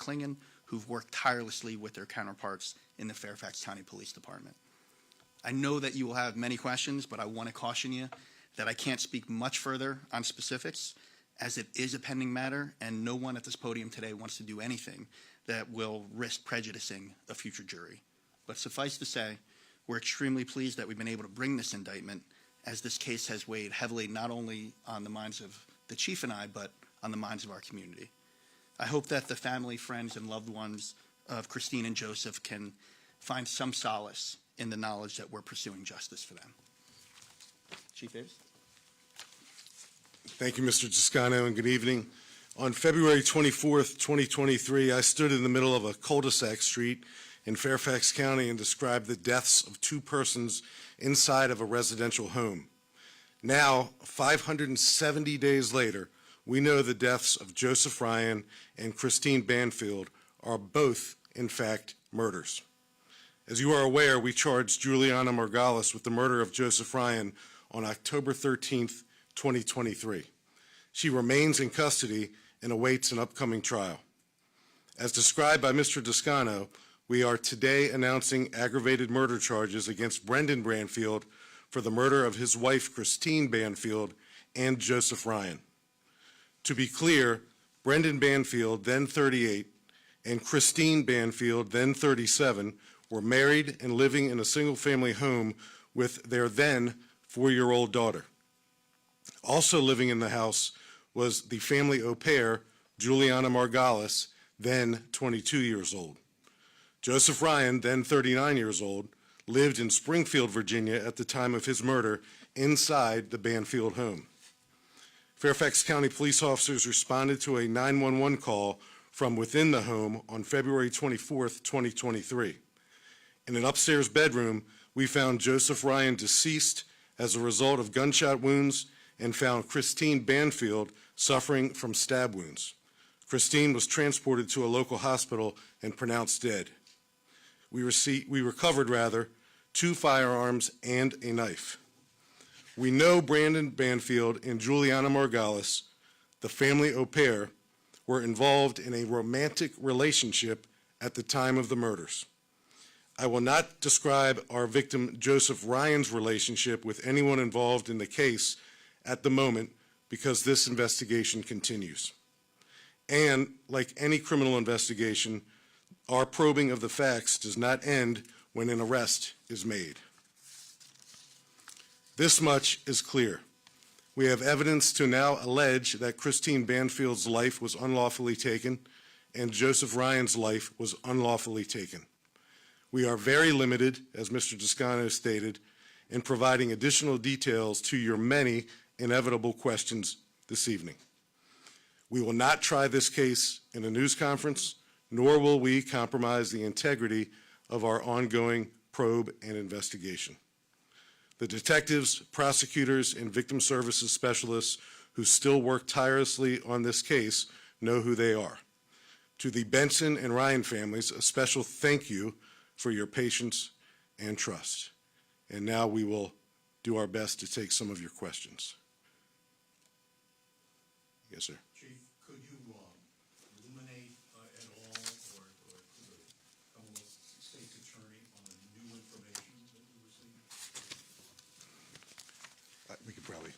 Klingon, who've worked tirelessly with their counterparts in the Fairfax County Police Department. I know that you will have many questions, but I want to caution you that I can't speak much further on specifics, as it is a pending matter, and no one at this podium today wants to do anything that will risk prejudicing a future jury. But suffice to say, we're extremely pleased that we've been able to bring this indictment, as this case has weighed heavily not only on the minds of the chief and I, but on the minds of our community. I hope that the family, friends, and loved ones of Christine and Joseph can find some solace in the knowledge that we're pursuing justice for them. Chief Davis? Thank you, Mr. Toscano, and good evening. On February 24th, 2023, I stood in the middle of a cul-de-sac street in Fairfax County and described the deaths of 2 persons inside of a residential home. Now, 570 days later, we know the deaths of Joseph Ryan and Christine Banfield are both, in fact, murders. As you are aware, we charged Juliana Margalis with the murder of Joseph Ryan on October 13th, 2023. She remains in custody and awaits an upcoming trial. As described by Mr. Toscano, we are today announcing aggravated murder charges against Brendan Banfield for the murder of his wife, Christine Banfield, and Joseph Ryan. To be clear, Brendan Banfield, then 38, and Christine Banfield, then 37, were married and living in a single-family home with their then 4-year-old daughter. Also living in the house was the family au pair, Juliana Margalis, then 22 years old. Joseph Ryan, then 39 years old, lived in Springfield, Virginia at the time of his murder inside the Banfield home. Fairfax County police officers responded to a 911 call from within the home on February 24th, 2023. In an upstairs bedroom, we found Joseph Ryan deceased as a result of gunshot wounds and found Christine Banfield suffering from stab wounds. Christine was transported to a local hospital and pronounced dead. We recovered 2 firearms and a knife. We know Brendan Banfield and Juliana Margalis, the family au pair, were involved in a romantic relationship at the time of the murders. I will not describe our victim Joseph Ryan's relationship with anyone involved in the case at the moment because this investigation continues. And like any criminal investigation, our probing of the facts does not end when an arrest is made. This much is clear. We have evidence to now allege that Christine Banfield's life was unlawfully taken and Joseph Ryan's life was unlawfully taken. We are very limited, as Mr. Toscano stated, in providing additional details to your many inevitable questions this evening. We will not try this case in a news conference, nor will we compromise the integrity of our ongoing probe and investigation. The detectives, prosecutors, and victim services specialists who still work tirelessly on this case know who they are. To the Benson and Ryan families, a special thank you for your patience and trust. And now we will do our best to take some of your questions. Yes, sir. Chief, could you illuminate at all, or could the Commonwealth State's Attorney on the new information that we received? We could probably,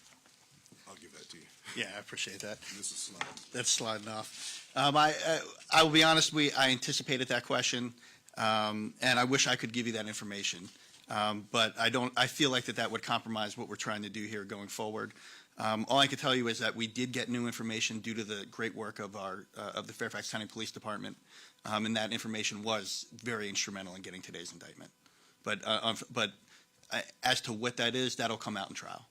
I'll give that to you. Yeah, I appreciate that. This is slide. That's sliding off. I will be honest, I anticipated that question, and I wish I could give you that information. But I feel like that would compromise what we're trying to do here going forward. All I can tell you is that we did get new information due to the great work of the Fairfax County Police Department, and that information was very instrumental in getting today's indictment. But as to what that is, that'll come out in trial.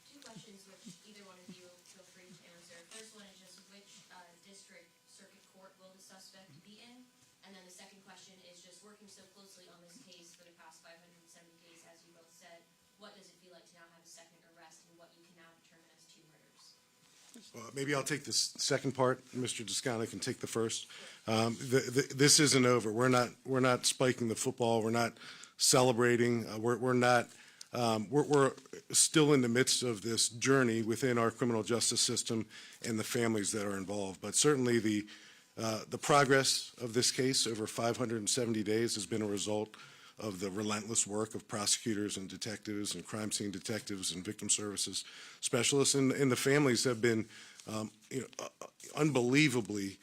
Two questions, which either one of you feel free to answer. First one is just which district circuit court will the suspect be in? And then the second question is just working so closely on this case for the past 570 days, as you both said, what does it feel like to now have a second arrest and what you can now determine as 2 murders? Maybe I'll take the second part. Mr. Toscano can take the first. This isn't over. We're not spiking the football. We're not celebrating. We're still in the midst of this journey within our criminal justice system and the families that are involved. But certainly the The progress of this case over 570 days has been a result of the relentless work of prosecutors and detectives and crime scene detectives and victim services specialists, and the families have been unbelievably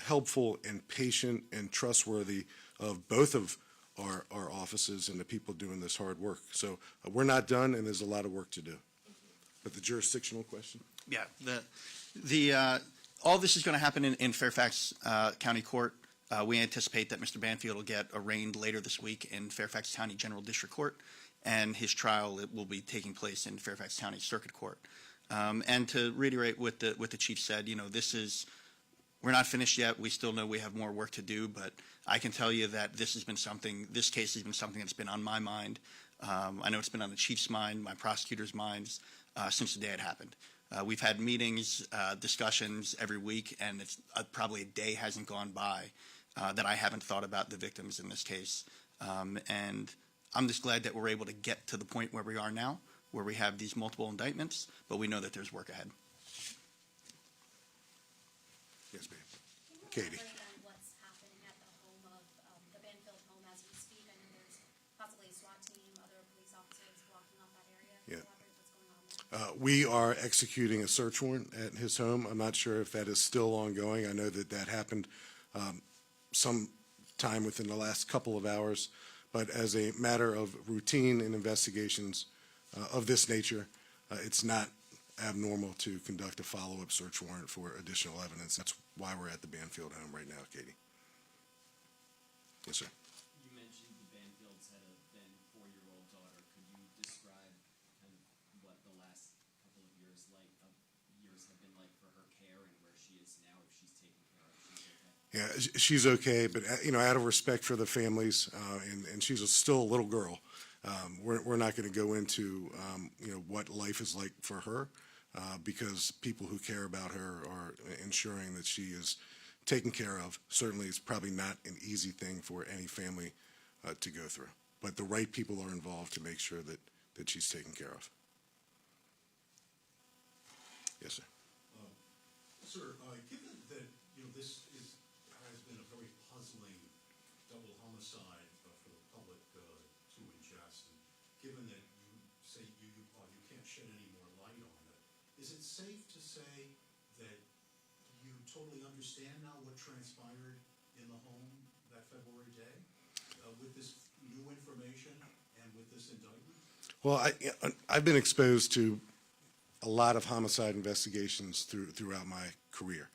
helpful and patient and trustworthy of both of our offices and the people doing this hard work. So we're not done, and there's a lot of work to do. But the jurisdictional question? Yeah, all this is going to happen in Fairfax County Court. We anticipate that Mr. Banfield will get arraigned later this week in Fairfax County General District Court, and his trial will be taking place in Fairfax County Circuit Court. And to reiterate what the chief said, we're not finished yet. We still know we have more work to do, but I can tell you that this case has been something that's been on my mind. I know it's been on the chief's mind, my prosecutor's minds, since the day it happened. We've had meetings, discussions every week, and it's probably a day hasn't gone by that I haven't thought about the victims in this case. And I'm just glad that we're able to get to the point where we are now, where we have these multiple indictments, but we know that there's work ahead. Yes, ma'am. Katie. Can you elaborate on what's happening at the home of the Banfield home as we speak? I know there's possibly a SWAT team, other police officers blocking off that area. Can you Yeah. elaborate what's going on there? We are executing a search warrant at his home. I'm not sure if that is still ongoing. I know that happened some time within the last couple of hours, but as a matter of routine in investigations of this nature, it's not abnormal to conduct a follow-up search warrant for additional evidence. That's why we're at the Banfield home right now, Katie. Yes, sir. You mentioned the Banfields had a then 4-year-old daughter. Could you describe kind of what the last couple of years have been like for her care and where she is now, if she's taken care of? She's okay? Yeah, she's okay, but out of respect for the families, and she's still a little girl, we're not going to go into what life is like for her, because people who care about her are ensuring that she is taken care of. Certainly, it's probably not an easy thing for any family to go through, but the right people are involved to make sure that she's taken care of. Yes, sir. Sir, given that, this has been a very puzzling double homicide for the public to ingest, and given that you say you can't shed any more light on it, is it safe to say that you totally understand now what transpired in the home that February day with this new information and with this indictment? Well, I've been exposed to a lot of homicide investigations throughout my career.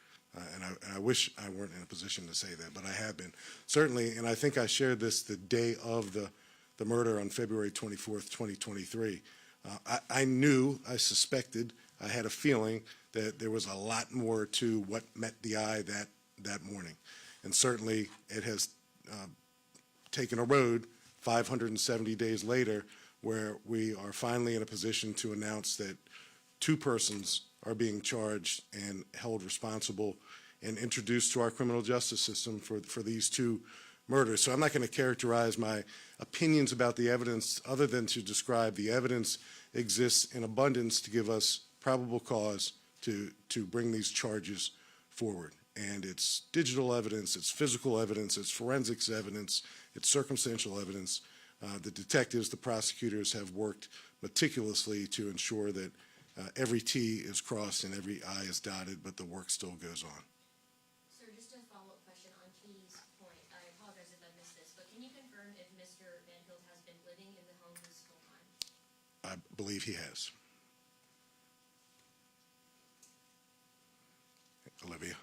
And I wish I weren't in a position to say that, but I have been. Certainly, and I think I shared this the day of the murder on February 24th, 2023. I suspected, I had a feeling that there was a lot more to what met the eye that morning. And certainly, it has taken a road 570 days later where we are finally in a position to announce that 2 persons are being charged and held responsible and introduced to our criminal justice system for these 2 murders. So I'm not going to characterize my opinions about the evidence other than to describe the evidence exists in abundance to give us probable cause to bring these charges forward. And it's digital evidence, it's physical evidence, it's forensics evidence, it's circumstantial evidence. The detectives, the prosecutors have worked meticulously to ensure that every T is crossed and every I is dotted, but the work still goes on. Sir, just a follow-up question on Katie's point. I apologize if I missed this, but can you confirm if Mr. Banfield has been living in the home this whole time? I believe he has. Olivia.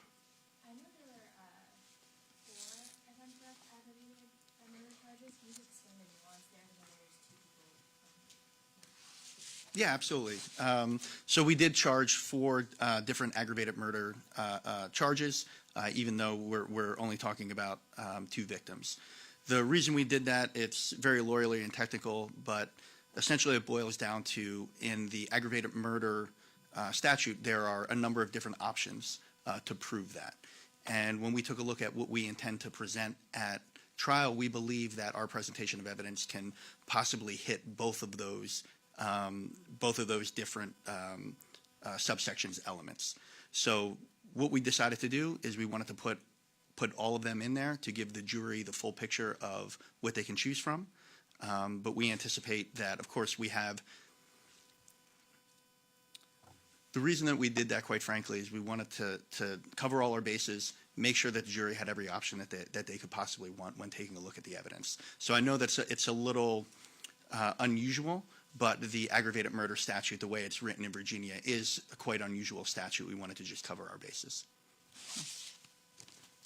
I know there were 4, if I'm correct, aggravated murder charges. Can you explain the nuance there? I know there's 2 people. Yeah, absolutely. So we did charge 4 different aggravated murder charges, even though we're only talking about 2 victims. The reason we did that, it's very lawyerly and technical, but essentially it boils down to, in the aggravated murder statute, there are a number of different options to prove that. And when we took a look at what we intend to present at trial, we believe that our presentation of evidence can possibly hit both of those different subsections elements. So what we decided to do is we wanted to put all of them in there to give the jury the full picture of what they can choose from. But we anticipate that, of course, we have. The reason that we did that, quite frankly, is we wanted to cover all our bases, make sure that the jury had every option that they could possibly want when taking a look at the evidence. So I know that it's a little unusual, but the aggravated murder statute, the way it's written in Virginia, is a quite unusual statute. We wanted to just cover our bases.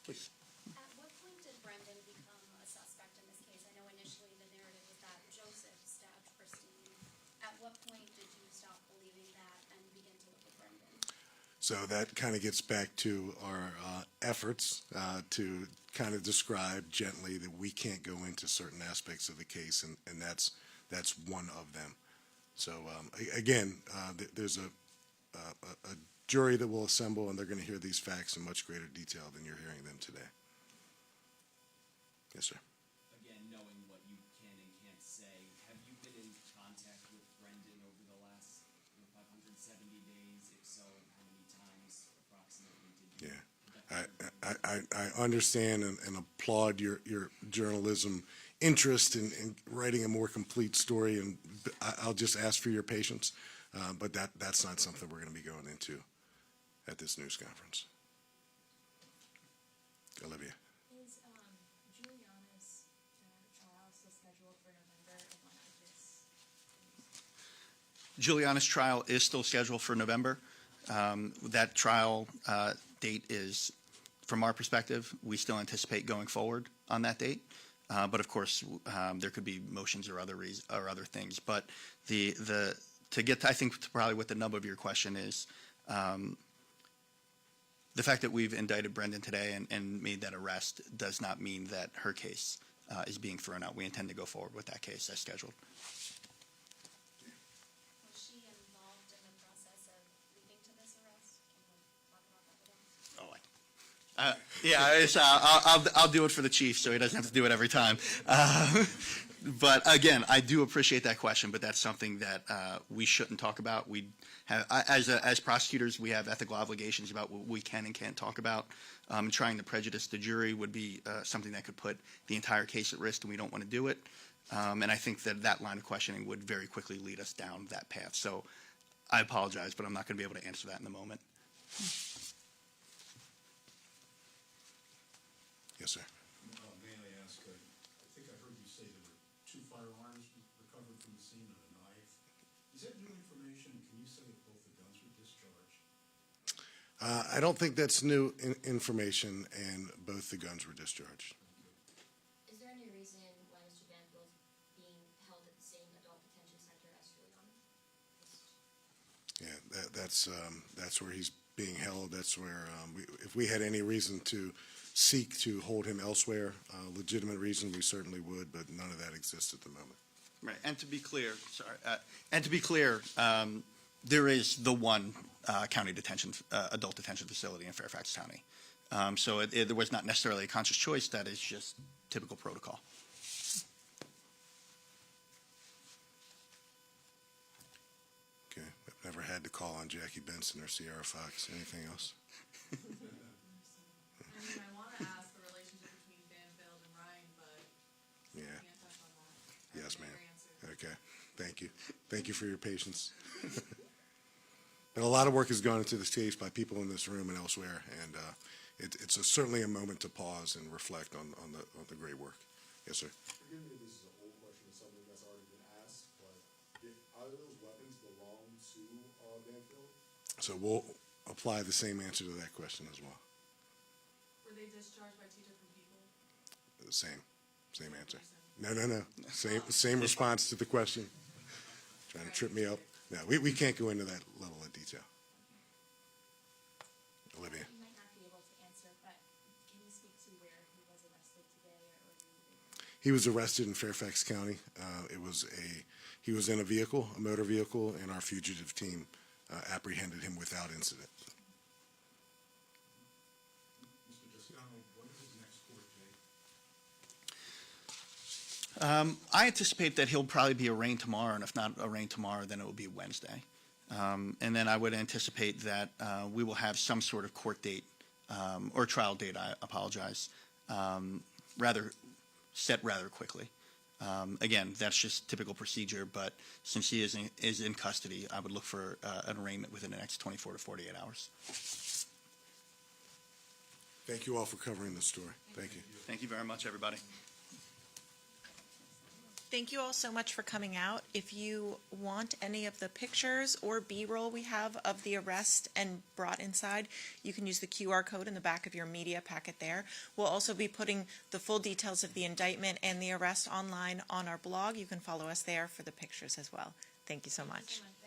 Please. At what point did Brendan become a suspect in this case? I know initially the narrative was that Joseph stabbed Christine. At what point did you stop believing that and begin to look at Brendan? So that kind of gets back to our efforts to kind of describe gently that we can't go into certain aspects of the case, and that's one of them. So again, there's a jury that will assemble, and they're going to hear these facts in much greater detail than you're hearing them today. Yes, sir. Again, knowing what you can and can't say, have you been in contact with Brendan over the last 570 days? If so, how many times approximately did you? Yeah, I understand and applaud your journalism interest in writing a more complete story, and I'll just ask for your patience, but that's not something we're going to be going into at this news conference. Olivia. Is Juliana's trial still scheduled for November, and when is Juliana's trial is still scheduled for November. That trial date is, from our perspective, we still anticipate going forward on that date. But of course, there could be motions or other things. But to get to, I think probably what the nub of your question is, the fact that we've indicted Brendan today and made that arrest does not mean that her case is being thrown out. We intend to go forward with that case as scheduled. Was she involved in the process of leading to this arrest? Can we talk about that at all? Yeah, I'll do it for the chief, so he doesn't have to do it every time. But again, I do appreciate that question, but that's something that we shouldn't talk about. We have, as prosecutors, we have ethical obligations about what we can and can't talk about. Trying to prejudice the jury would be something that could put the entire case at risk, and we don't want to do it. And I think that line of questioning would very quickly lead us down that path. So I apologize, but I'm not going to be able to answer that in the moment. Yes, sir. May I ask, I think I heard you say there were 2 firearms recovered from the scene and a knife. Is that new information? Can you say that both the guns were discharged? I don't think that's new information, and both the guns were discharged. Is there any reason why Mr. Banfield's being held at the same adult detention center as Juliana? Yeah, that's where he's being held. That's where, if we had any reason to seek to hold him elsewhere, legitimate reason, we certainly would, but none of that exists at the moment. Right, and to be clear, there is the one county detention, adult detention facility in Fairfax County. So there was not necessarily a conscious choice. That is just typical protocol. Okay, I've never had to call on Jackie Benson or Sierra Fox. Anything else? I mean, I want to ask the relationship between Banfield and Ryan, but Yeah. I can't touch on that. Yes, ma'am. Your answer. Okay, thank you. Thank you for your patience. And a lot of work has gone into this case by people in this room and elsewhere, and it's certainly a moment to pause and reflect on the great work. Yes, sir. Forgive me if this is an old question or something that's already been asked, but if either of those weapons belong to Banfield? So we'll apply the same answer to that question as well. Were they discharged by 2 different people? Same answer. No. Same response to the question. Trying to trip me up. No, we can't go into that level of detail. Olivia. You might not be able to answer, but can you speak to where he was arrested today, or He was arrested in Fairfax County. He was in a motor vehicle, and our fugitive team apprehended him without incident. Mr. Toscano, what is his next court date? I anticipate that he'll probably be arraigned tomorrow, and if not arraigned tomorrow, then it will be Wednesday. And then I would anticipate that we will have some sort of court date or trial date, I apologize, set rather quickly. Again, that's just typical procedure, but since she is in custody, I would look for an arraignment within the next 24 to 48 hours. Thank you all for covering this story. Thank you. Thank you very much, everybody. Thank you all so much for coming out. If you want any of the pictures or B-roll we have of the arrest and brought inside, you can use the QR code in the back of your media packet there. We'll also be putting the full details of the indictment and the arrest online on our blog. You can follow us there for the pictures as well. Thank you so much. So much.